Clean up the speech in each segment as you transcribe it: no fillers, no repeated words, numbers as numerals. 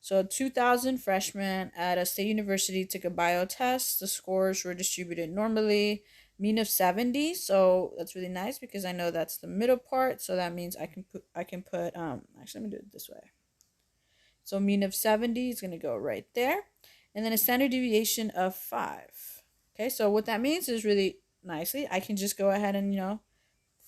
So 2,000 freshmen at a state university took a bio test. The scores were distributed normally, mean of 70. So that's really nice because I know that's the middle part. So that means I can put actually let me do it this way. So mean of 70 is going to go right there. And then a standard deviation of 5. Okay, so what that means is really nicely, I can just go ahead and,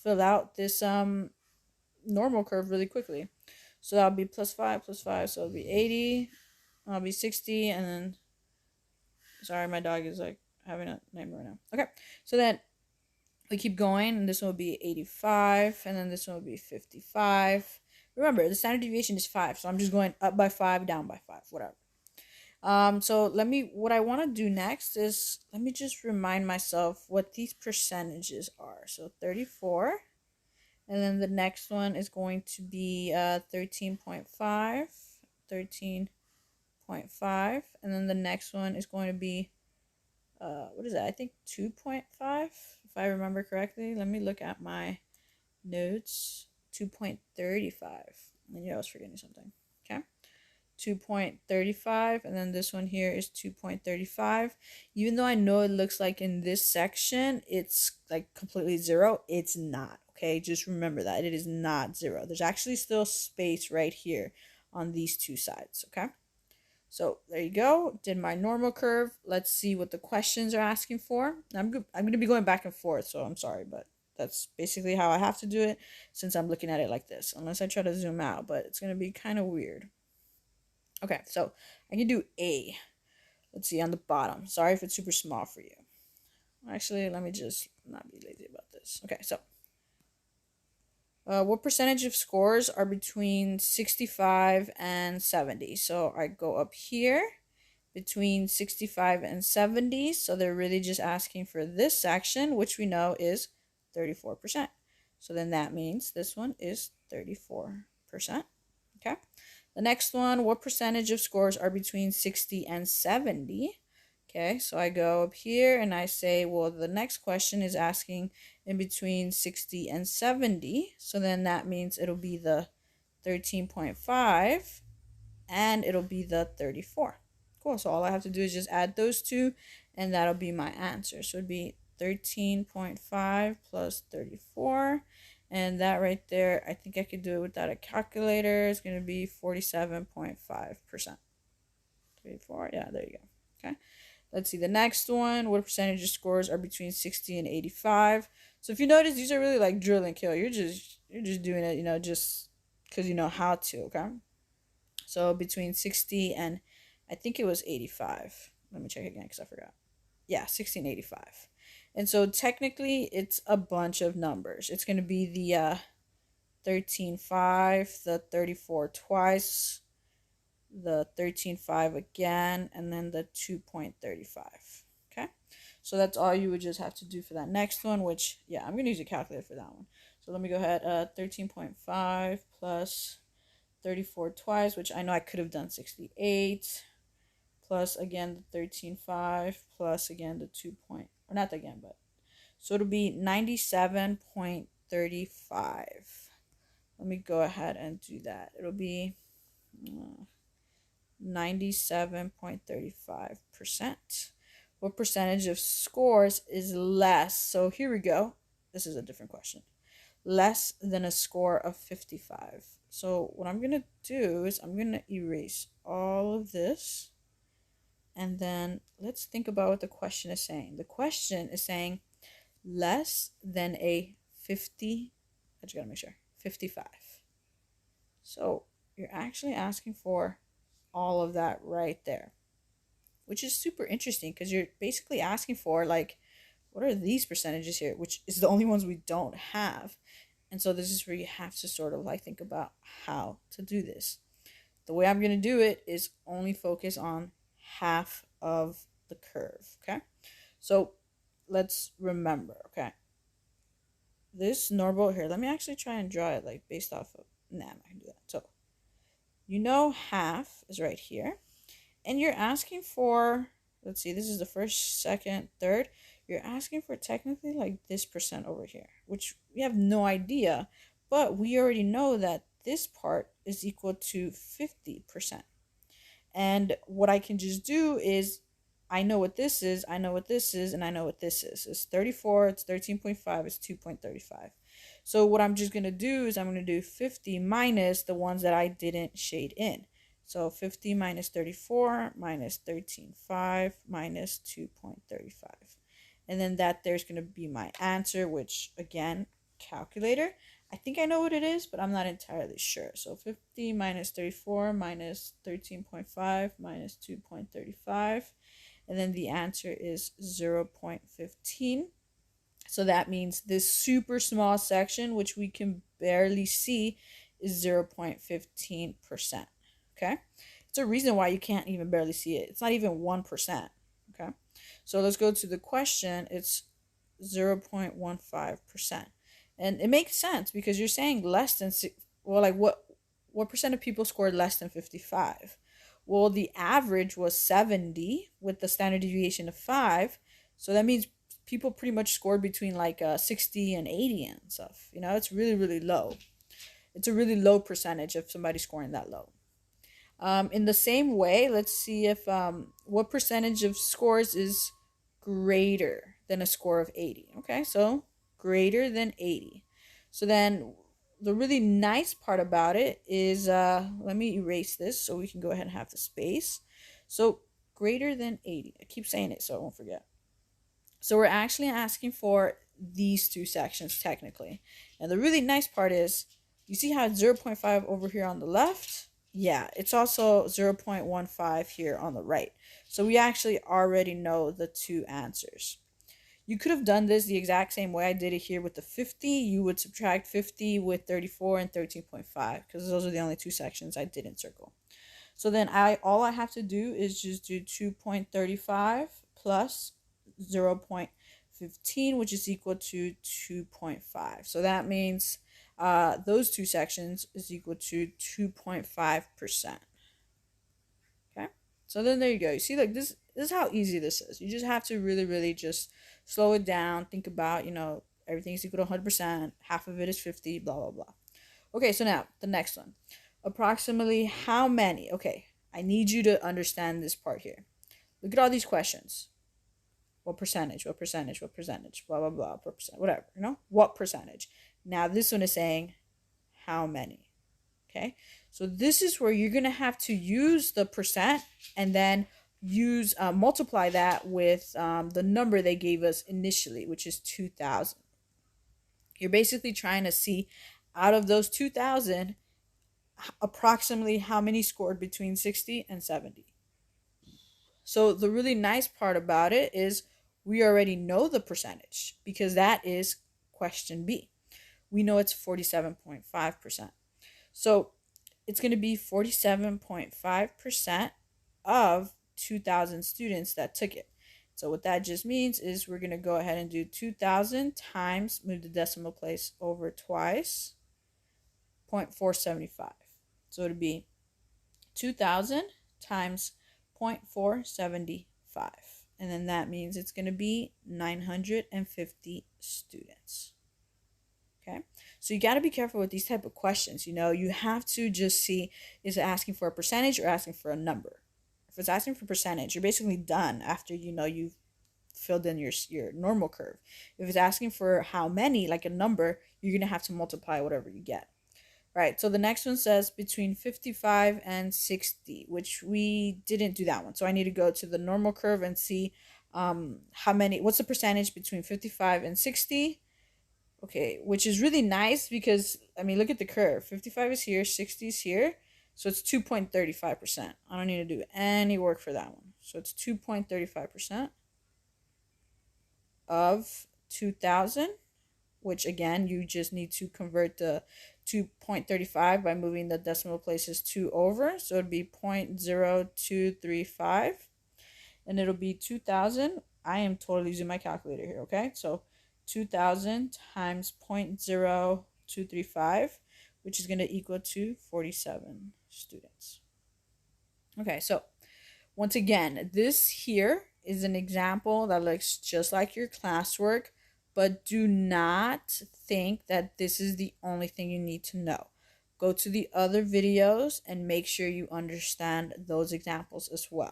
fill out this normal curve really quickly. So that'll be plus 5, so it'll be 80, I'll be 60, and then, sorry, my dog is like having a nightmare right now. Okay, so then we keep going, and this one will be 85, and then this one will be 55. Remember, the standard deviation is 5, so I'm just going up by 5, down by 5, whatever. So what I want to do next is, let me just remind myself what these percentages are. So 34, and then the next one is going to be 13.5, 13.5, and then the next one is going to be, what is that? I think 2.5, if I remember correctly. Let me look at my notes. 2.35. I knew I was forgetting something. Okay. 2.35, and then this one here is 2.35. Even though I know it looks like in this section it's like completely zero, it's not. Okay, just remember that it is not zero. There's actually still space right here on these two sides. Okay, so there you go. Did my normal curve. Let's see what the questions are asking for. I'm going to be going back and forth, so I'm sorry, but that's basically how I have to do it since I'm looking at it like this, unless I try to zoom out, but it's going to be kind of weird. Okay, so I can do A. Let's see on the bottom. Sorry if it's super small for you. Actually, let me just not be lazy about this. Okay, so what percentage of scores are between 65 and 70? So I go up here between 65 and 70. So they're really just asking for this section, which we know is 34%. So then that means this one is 34%. Okay. The next one, what percentage of scores are between 60 and 70? Okay, so I go up here and I say, well, the next question is asking in between 60 and 70. So then that means it'll be the 13.5 and it'll be the 34. Cool, so all I have to do is just add those two and that'll be my answer. So it'd be 13.5 plus 34. And that right there, I think I could do it without a calculator. It's going to be 47.5%. 34, yeah, there you go. Okay. Let's see the next one. What percentage of scores are between 60 and 85? So if you notice, these are really like drill and kill. You're just doing it, just because you know how to, okay? So between 60 and I think it was 85. Let me check again because I forgot. Yeah, 60 and 85. And so technically it's a bunch of numbers. It's going to be the 13.5, the 34 twice, the 13.5 again, and then the 2.35. Okay, so that's all you would just have to do for that next one, which, yeah, I'm going to use a calculator for that one. So let me go ahead, 13.5 plus 34 twice, which I know I could have done 68, plus again the 13.5, plus again the 2 point, or not again, but, so it'll be 97.35. Let me go ahead and do that. It'll be 97.35%. What percentage of scores is less? So here we go. This is a different question. Less than a score of 55. So what I'm going to do is I'm going to erase all of this. And then let's think about what the question is saying. The question is saying less than a 50. I just got to make sure. 55. So you're actually asking for all of that right there, which is super interesting because you're basically asking for, like, what are these percentages here, which is the only ones we don't have. And so this is where you have to sort of like think about how to do this. The way I'm going to do it is only focus on half of the curve. Okay, so let's remember. Okay, this normal here, let me actually try and draw it like based off of, nah, I'm not gonna do that. So half is right here, and you're asking for, let's see, this is the first, second, third. You're asking for technically like this percent over here, which we have no idea, but we already know that this part is equal to 50%. And what I can just do is, I know what this is, I know what this is, and I know what this is. It's 34, it's 13.5, it's 2.35. So what I'm just going to do is I'm going to do 50 minus the ones that I didn't shade in. So 50 minus 34 minus 13.5 minus 2.35. And then that there's going to be my answer, which again, calculator. I think I know what it is, but I'm not entirely sure. So 50 minus 34 minus 13.5 minus 2.35. And then the answer is 0.15. So that means this super small section, which we can barely see, is 0.15%. Okay? It's a reason why you can't even barely see it. It's not even 1%. Okay? So let's go to the question. It's 0.15%. And it makes sense because you're saying less than, well, like what percent of people scored less than 55? Well, the average was 70 with the standard deviation of 5. So that means people pretty much scored between like 60 and 80 and stuff. You know, it's really, really low. It's a really low percentage of somebody scoring that low. In the same way, let's see if what percentage of scores is greater than a score of 80. Okay, so greater than 80. So then the really nice part about it is, let me erase this so we can go ahead and have the space. So greater than 80. I keep saying it so I won't forget. So we're actually asking for these two sections technically. And the really nice part is, you see how it's 0.5 over here on the left? Yeah, it's also 0.15 here on the right. So we actually already know the two answers. You could have done this the exact same way I did it here with the 50. You would subtract 50 with 34 and 13.5 because those are the only two sections I didn't circle. So then all I have to do is just do 2.35 plus 0.15, which is equal to 2.5. So that means those two sections is equal to 2.5%. Okay, so then there you go. You see, like this is how easy this is. You just have to really, really just slow it down. Think about, everything is equal to 100%. Half of it is 50, blah, blah, blah. Okay, so now the next one. Approximately how many? Okay, I need you to understand this part here. Look at all these questions. What percentage? What percentage? What percentage? Blah, blah, blah. Percent, whatever, What percentage? Now this one is saying how many. Okay, so this is where you're going to have to use the percent and then use multiply that with the number they gave us initially, which is 2,000. You're basically trying to see out of those 2,000, approximately how many scored between 60 and 70. So the really nice part about it is we already know the percentage because that is question B. We know it's 47.5%. So it's going to be 47.5% of 2,000 students that took it. So what that just means is we're going to go ahead and do 2,000 times, move the decimal place over twice, 0.475. So it'll be 2,000 times 0.475. And then that means it's going to be 950 students. Okay, so you got to be careful with these type of questions. You have to just see, is it asking for a percentage or asking for a number? If it's asking for percentage, you're basically done after you've filled in your normal curve. If it's asking for how many, like a number, you're going to have to multiply whatever you get. Right, so the next one says between 55 and 60, which we didn't do that one. So I need to go to the normal curve and see what's the percentage between 55 and 60. Okay, which is really nice because, look at the curve. 55 is here, 60 is here. So it's 2.35%. I don't need to do any work for that one. So it's 2.35% of 2,000, which again, you just need to convert the 2.35 by moving the decimal places 2 over. So it'd be 0.0235. And it'll be 2,000. I am totally using my calculator here, okay? So 2,000 times 0.0235, which is going to equal to 47 students. Okay, so once again, this here is an example that looks just like your classwork, but do not think that this is the only thing you need to know. go to the other videos and make sure you understand those examples as well.